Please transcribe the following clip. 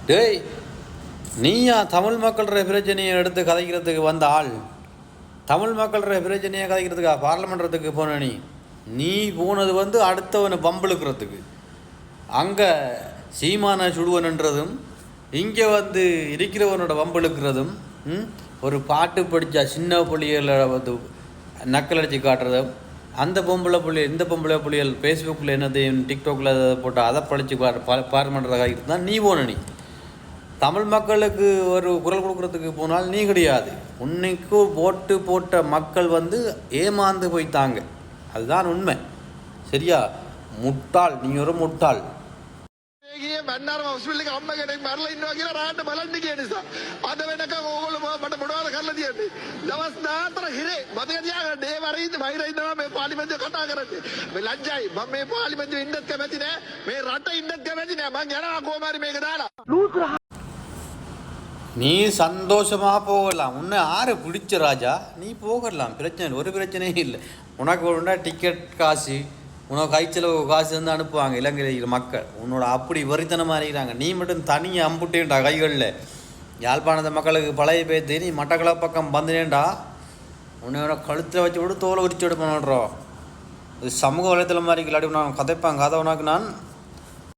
டேய், நீயா தமிழ் மக்கள்ற பிரச்சனையை எடுத்து கதைக்கிறதுக்கு வந்த ஆள்? தமிழ் மக்கள்ற பிரச்சனையை கதைக்கிறதுக்கா பார்லமெண்ட்றதுக்கு போன நீ போனது வந்து அடுத்தவனை பம்பளுக்கிறதுக்கு. அங்கே சீமான சுடுவன்ன்றதும் இங்கே வந்து இருக்கிறவனோட பம்பளுக்கிறதும் ஒரு பாட்டு படித்தா சின்ன புள்ளிகளை வந்து நக்கல் அடித்து காட்டுறதும், அந்த பொம்பளை புள்ளி இந்த பொம்பளை புள்ளிகள் ஃபேஸ்புக்கில் என்னதையும் டிக்டாக்ல போட்டு அதை படித்து பார்லமெண்ட்றதாக தான் நீ போன தமிழ் மக்களுக்கு ஒரு குரல் கொடுக்கறதுக்கு போனால் நீ கிடையாது. உன்னைக்கு ஓட்டு போட்ட மக்கள் வந்து ஏமாந்து போய்த்தாங்க. அதுதான் உண்மை. சரியா? முட்டாள், நீ ஒரு முட்டாள். நீ சந்தோஷமாக போகலாம். உன்னை யாரை பிடிச்ச ராஜா, நீ போகலாம். பிரச்சனை ஒரு பிரச்சனையும் இல்லை. உனக்கு ஒன்றா டிக்கெட் காசு, உனக்கு கைச்செலவு காசு வந்து அனுப்புவாங்க இலங்கையில் இருக்கிற மக்கள். உன்னோட அப்படி வரித்தனமாக இருக்கிறாங்க. நீ மட்டும் தனியாக அம்புட்டேன்டா கைகளில். யாழ்ப்பாணத்தை மக்களுக்கு பழைய பேத்து நீ மட்டக்கள பக்கம் வந்துனேன்டா, உன்னோட கழுத்தில் வச்சு விட்டு தோலை உரிச்சு எடுப்போன்றோம். இது சமூக வலைத்தளம் மாதிரி இல்லாட்டி நான் கதைப்பாங்க. கதை உனக்கு நான்